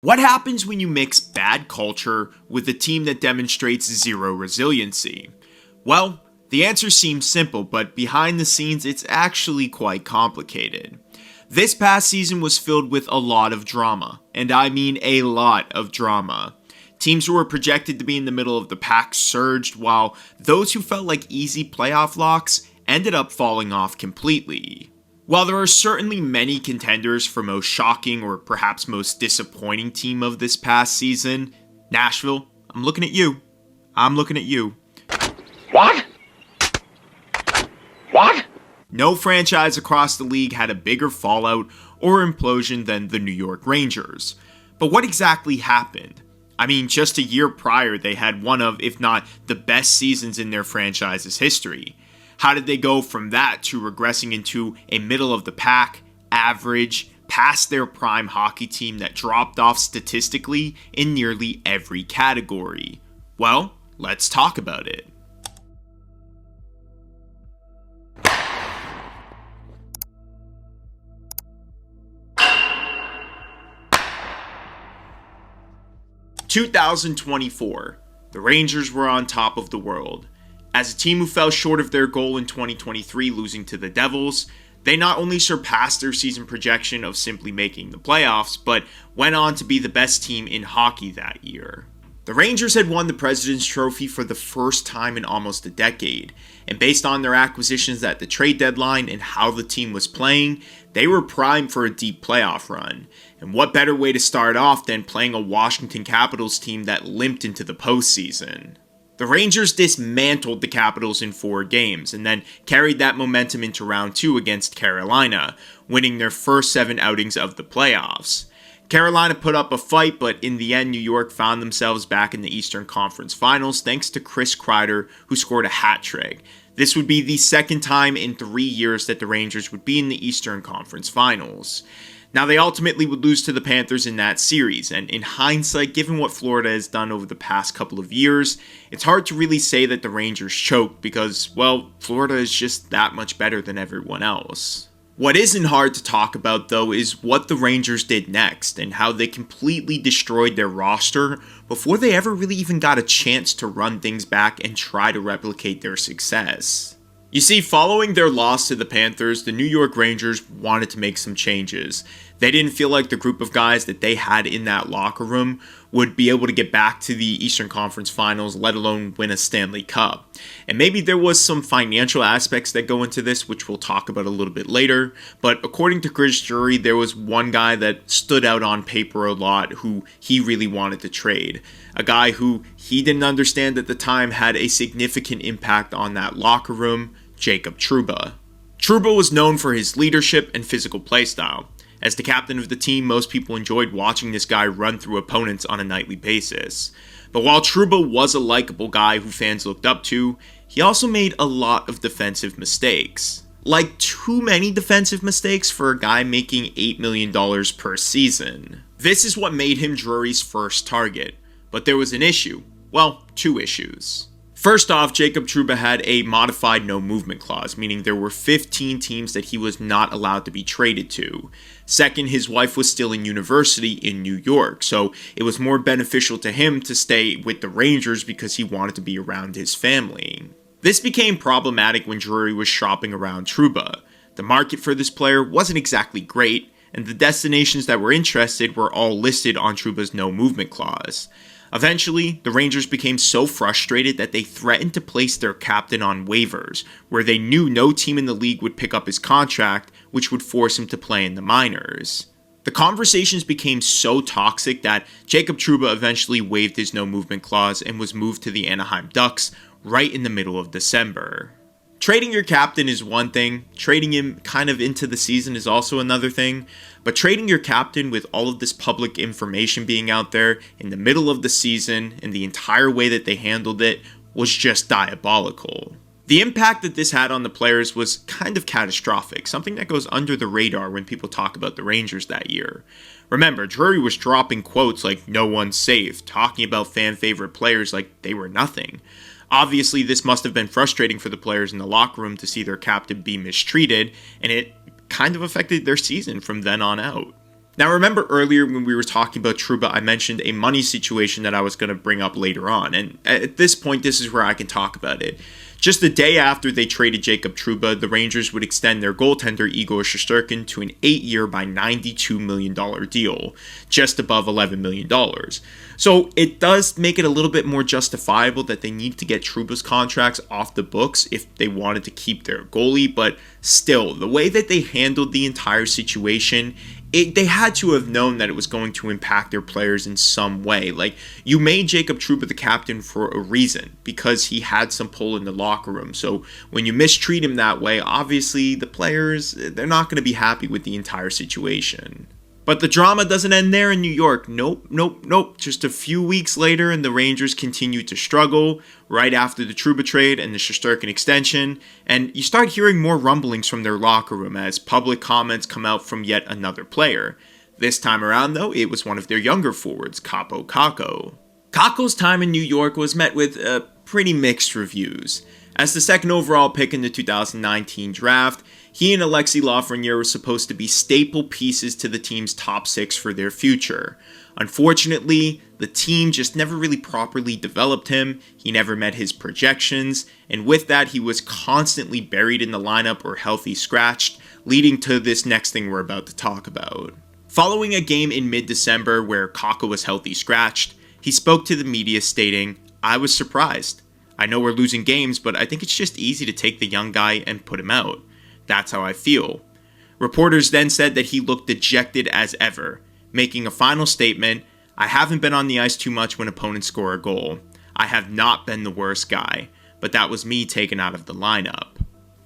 What happens when you mix bad culture with a team that demonstrates zero resiliency? Well, the answer seems simple, but behind the scenes it's actually quite complicated. This past season was filled with a lot of drama, and I mean a lot of drama. Teams who were projected to be in the middle of the pack surged, while those who felt like easy playoff locks ended up falling off completely. While there are certainly many contenders for most shocking or perhaps most disappointing team of this past season, Nashville, I'm looking at you. I'm looking at you. What? What? No franchise across the league had a bigger fallout or implosion than the New York Rangers. But what exactly happened? I mean, just a year prior, they had one of, if not the best seasons in their franchise's history. How did they go from that to regressing into a middle-of-the-pack, average, past their prime hockey team that dropped off statistically in nearly every category? Well, let's talk about it. "2024, the Rangers were on top of the world. As a team who fell short of their goal in 2023, losing to the Devils, they not only surpassed their season projection of simply making the playoffs, but went on to be the best team in hockey that year. The Rangers had won the President's Trophy for the first time in almost a decade, and based on their acquisitions at the trade deadline and how the team was playing, they were primed for a deep playoff run. And what better way to start off than playing a Washington Capitals team that limped into the postseason? The Rangers dismantled the Capitals in 4 games, and then carried that momentum into round 2 against Carolina, winning their first 7 outings of the playoffs. Carolina put up a fight, but in the end, New York found themselves back in the Eastern Conference Finals thanks to Chris Kreider, who scored a hat trick. This would be the second time in 3 years that the Rangers would be in the Eastern Conference Finals. Now, they ultimately would lose to the Panthers in that series, and in hindsight, given what Florida has done over the past couple of years, it's hard to really say that the Rangers choked because, well, Florida is just that much better than everyone else. What isn't hard to talk about, though, is what the Rangers did next, and how they completely destroyed their roster before they ever really even got a chance to run things back and try to replicate their success. You see, following their loss to the Panthers, the New York Rangers wanted to make some changes. They didn't feel like the group of guys that they had in that locker room would be able to get back to the Eastern Conference Finals, let alone win a Stanley Cup. And maybe there was some financial aspects that go into this, which we'll talk about a little bit later, but according to Chris Drury, there was one guy that stood out on paper a lot who he really wanted to trade. A guy who he didn't understand at the time had a significant impact on that locker room, Jacob Trouba. Trouba was known for his leadership and physical play style. As the captain of the team, most people enjoyed watching this guy run through opponents on a nightly basis. But while Trouba was a likable guy who fans looked up to, he also made a lot of defensive mistakes. Like too many defensive mistakes for a guy making $8 million per season. This is what made him Drury's first target. But there was an issue. Well, 2 issues. First off, Jacob Trouba had a modified no-movement clause, meaning there were 15 teams that he was not allowed to be traded to. Second, his wife was still in university in New York, so it was more beneficial to him to stay with the Rangers because he wanted to be around his family. This became problematic when Drury was shopping around Trouba. The market for this player wasn't exactly great, and the destinations that were interested were all listed on Trouba's no-movement clause. Eventually, the Rangers became so frustrated that they threatened to place their captain on waivers, where they knew no team in the league would pick up his contract, which would force him to play in the minors. The conversations became so toxic that Jacob Trouba eventually waived his no-movement clause and was moved to the Anaheim Ducks right in the middle of December. Trading your captain is one thing, trading him kind of into the season is also another thing, but trading your captain with all of this public information being out there in the middle of the season and the entire way that they handled it was just diabolical. The impact that this had on the players was kind of catastrophic, something that goes under the radar when people talk about the Rangers that year. Remember, Drury was dropping quotes like "no one's safe," talking about fan favorite players like they were nothing. Obviously, this must have been frustrating for the players in the locker room to see their captain be mistreated, and it kind of affected their season from then on out. Now, remember earlier when we were talking about Trouba, I mentioned a money situation that I was going to bring up later on. And at this point, this is where I can talk about it. Just the day after they traded Jacob Trouba, the Rangers would extend their goaltender Igor Shesterkin to an 8-year by $92 million deal, just above $11 million. So it does make it a little bit more justifiable that they need to get Trouba's contracts off the books if they wanted to keep their goalie, but still, the way that they handled the entire situation, they had to have known that it was going to impact their players in some way. Like, you made Jacob Trouba the captain for a reason, because he had some pull in the locker room. So when you mistreat him that way, obviously the players, they're not going to be happy with the entire situation. But the drama doesn't end there in New York. Nope. Just a few weeks later, and the Rangers continued to struggle right after the Trouba trade and the Shesterkin extension, and you start hearing more rumblings from their locker room as public comments come out from yet another player. This time around, though, it was one of their younger forwards, Kaapo Kakko. Kakko's time in New York was met with pretty mixed reviews. As the second overall pick in the 2019 draft, he and Alexis Lafreniere were supposed to be staple pieces to the team's top six for their future. Unfortunately, the team just never really properly developed him, he never met his projections, and with that he was constantly buried in the lineup or healthy scratched, leading to this next thing we're about to talk about. Following a game in mid-December where Kakko was healthy scratched, he spoke to the media stating, "I was surprised. I know we're losing games, but I think it's just easy to take the young guy and put him out. That's how I feel." Reporters then said that he looked dejected as ever, making a final statement, "I haven't been on the ice too much when opponents score a goal. I have not been the worst guy, but that was me taken out of the lineup."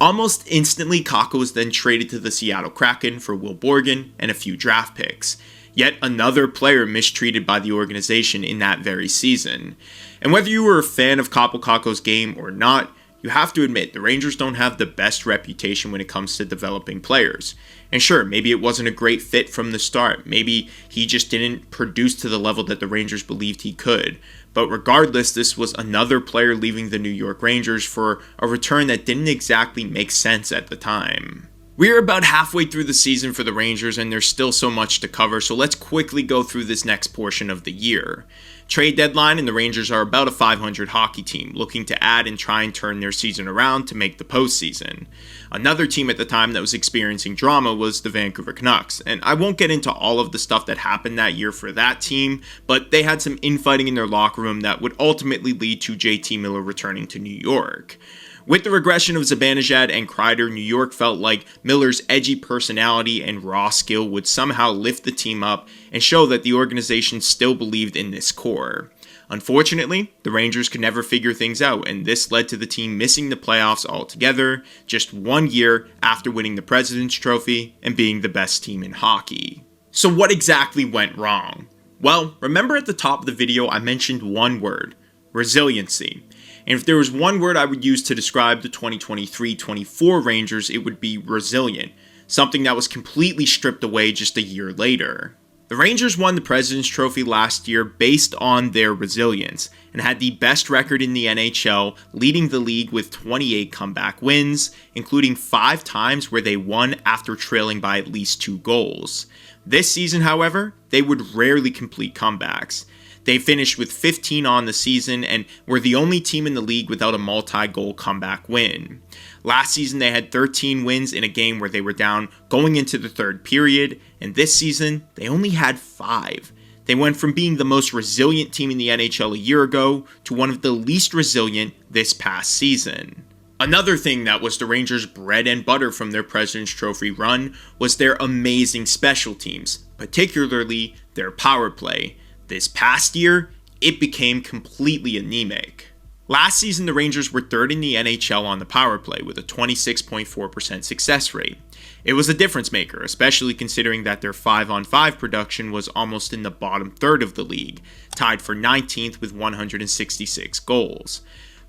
Almost instantly, Kakko was then traded to the Seattle Kraken for Will Borgen and a few draft picks. Yet another player mistreated by the organization in that very season. And whether you were a fan of Kaapo Kakko's game or not, you have to admit the Rangers don't have the best reputation when it comes to developing players. And sure, maybe it wasn't a great fit from the start. Maybe he just didn't produce to the level that the Rangers believed he could. But regardless, this was another player leaving the New York Rangers for a return that didn't exactly make sense at the time. We're about halfway through the season for the Rangers and there's still so much to cover, so let's quickly go through this next portion of the year. Trade deadline and the Rangers are about a .500 hockey team, looking to add and try and turn their season around to make the postseason. Another team at the time that was experiencing drama was the Vancouver Canucks, and I won't get into all of the stuff that happened that year for that team, but they had some infighting in their locker room that would ultimately lead to JT Miller returning to New York. With the regression of Zibanejad and Kreider, New York felt like Miller's edgy personality and raw skill would somehow lift the team up and show that the organization still believed in this core. Unfortunately, the Rangers could never figure things out, and this led to the team missing the playoffs altogether, just 1 year after winning the President's Trophy and being the best team in hockey. So what exactly went wrong? Well, remember at the top of the video I mentioned one word: resiliency. And if there was one word I would use to describe the 2023-24 Rangers, it would be resilient, something that was completely stripped away just a year later. The Rangers won the President's Trophy last year based on their resilience, and had the best record in the NHL, leading the league with 28 comeback wins, including 5 times where they won after trailing by at least 2 goals. This season, however, they would rarely complete comebacks. They finished with 15 on the season and were the only team in the league without a multi-goal comeback win. Last season they had 13 wins in a game where they were down going into the third period, and this season they only had 5. They went from being the most resilient team in the NHL a year ago to one of the least resilient this past season. Another thing that was the Rangers' bread and butter from their President's Trophy run was their amazing special teams, particularly their power play. This past year, it became completely anemic. Last season, the Rangers were 3rd in the NHL on the power play with a 26.4% success rate. It was a difference maker, especially considering that their 5-on-5 production was almost in the bottom third of the league, tied for 19th with 166 goals.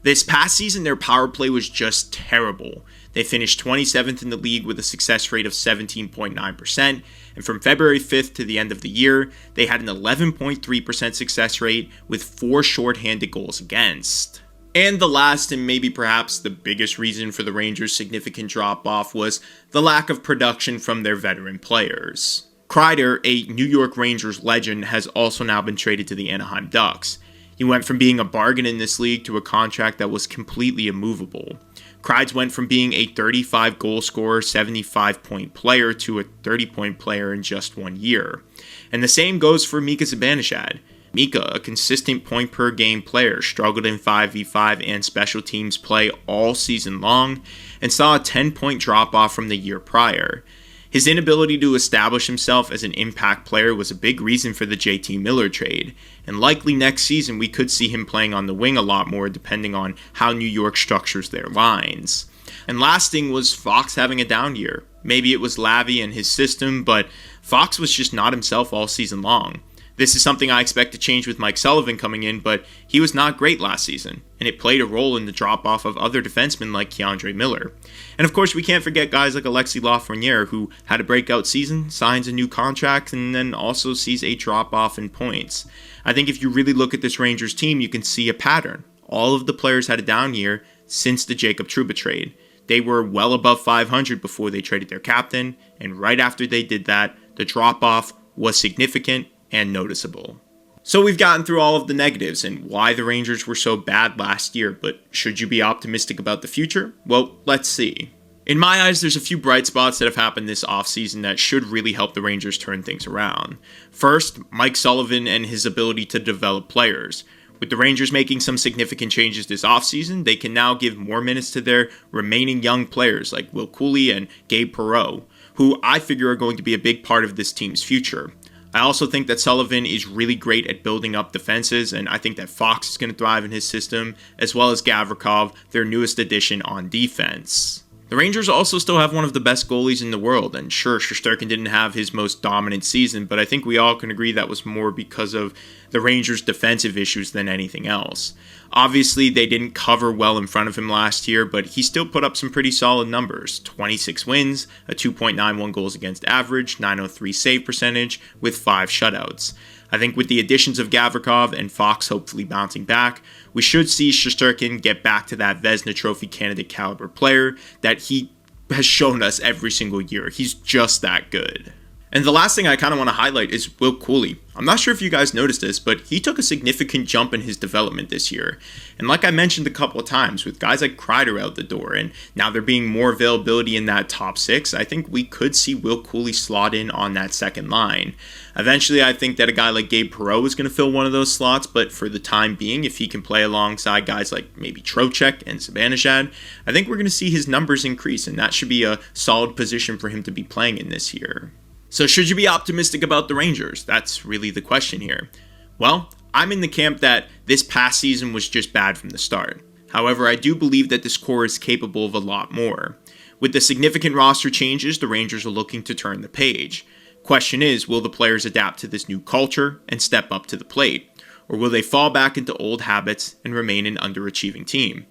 This past season, their power play was just terrible. They finished 27th in the league with a success rate of 17.9%, and from February 5th to the end of the year, they had an 11.3% success rate with 4 shorthanded goals against. And the last and maybe perhaps the biggest reason for the Rangers' significant drop-off was the lack of production from their veteran players. Kreider, a New York Rangers legend, has also now been traded to the Anaheim Ducks. He went from being a bargain in this league to a contract that was completely immovable. Kreider went from being a 35 goal scorer, 75-point player to a 30-point player in just 1 year. And the same goes for Mika Zibanejad. Mika, a consistent point-per-game player, struggled in 5v5 and special teams play all season long and saw a 10-point drop-off from the year prior. His inability to establish himself as an impact player was a big reason for the JT Miller trade, and likely next season we could see him playing on the wing a lot more depending on how New York structures their lines. And last thing was Fox having a down year. Maybe it was Lavi and his system, but Fox was just not himself all season long. This is something I expect to change with Mike Sullivan coming in, but he was not great last season, and it played a role in the drop-off of other defensemen like Keandre Miller. And of course, we can't forget guys like Alexis Lafreniere, who had a breakout season, signs a new contract, and then also sees a drop-off in points. I think if you really look at this Rangers team, you can see a pattern. All of the players had a down year since the Jacob Trouba trade. They were well above 500 before they traded their captain, and right after they did that, the drop-off was significant and noticeable. So we've gotten through all of the negatives and why the Rangers were so bad last year, but should you be optimistic about the future? Well, let's see. In my eyes, there's a few bright spots that have happened this offseason that should really help the Rangers turn things around. First, Mike Sullivan and his ability to develop players. With the Rangers making some significant changes this offseason, they can now give more minutes to their remaining young players like Will Cooley and Gabe Perreault, who I figure are going to be a big part of this team's future. I also think that Sullivan is really great at building up defenses, and I think that Fox is going to thrive in his system, as well as Gavrikov, their newest addition on defense. The Rangers also still have one of the best goalies in the world, and sure, Shesterkin didn't have his most dominant season, but I think we all can agree that was more because of the Rangers' defensive issues than anything else. Obviously, they didn't cover well in front of him last year, but he still put up some pretty solid numbers. 26 wins, a 2.91 goals against average, .903 save percentage, with 5 shutouts. I think with the additions of Gavrikov and Fox hopefully bouncing back, we should see Shesterkin get back to that Vezina Trophy candidate caliber player that he has shown us every single year. He's just that good. And the last thing I kind of want to highlight is Will Cooley. I'm not sure if you guys noticed this, but he took a significant jump in his development this year. And like I mentioned a couple of times, with guys like Kreider out the door, and now there being more availability in that top 6, I think we could see Will Cooley slot in on that second line. Eventually, I think that a guy like Gabe Perreault is going to fill one of those slots, but for the time being, if he can play alongside guys like maybe Trocheck and Zibanejad, I think we're going to see his numbers increase, and that should be a solid position for him to be playing in this year. So should you be optimistic about the Rangers? That's really the question here. Well, I'm in the camp that this past season was just bad from the start. However, I do believe that this core is capable of a lot more. With the significant roster changes, the Rangers are looking to turn the page. Question is, will the players adapt to this new culture and step up to the plate? Or will they fall back into old habits and remain an underachieving team?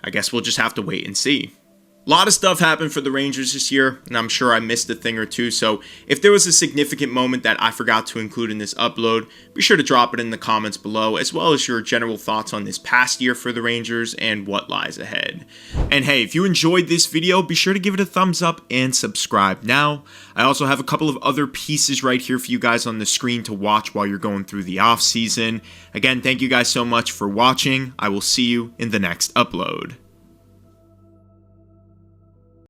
I guess we'll just have to wait and see. A lot of stuff happened for the Rangers this year, and I'm sure I missed a thing or two, so if there was a significant moment that I forgot to include in this upload, be sure to drop it in the comments below, as well as your general thoughts on this past year for the Rangers and what lies ahead. And hey, if you enjoyed this video, be sure to give it a thumbs up and subscribe now. I also have a couple of other pieces right here for you guys on the screen to watch while you're going through the off season. Again, thank you guys so much for watching. I will see you in the next upload.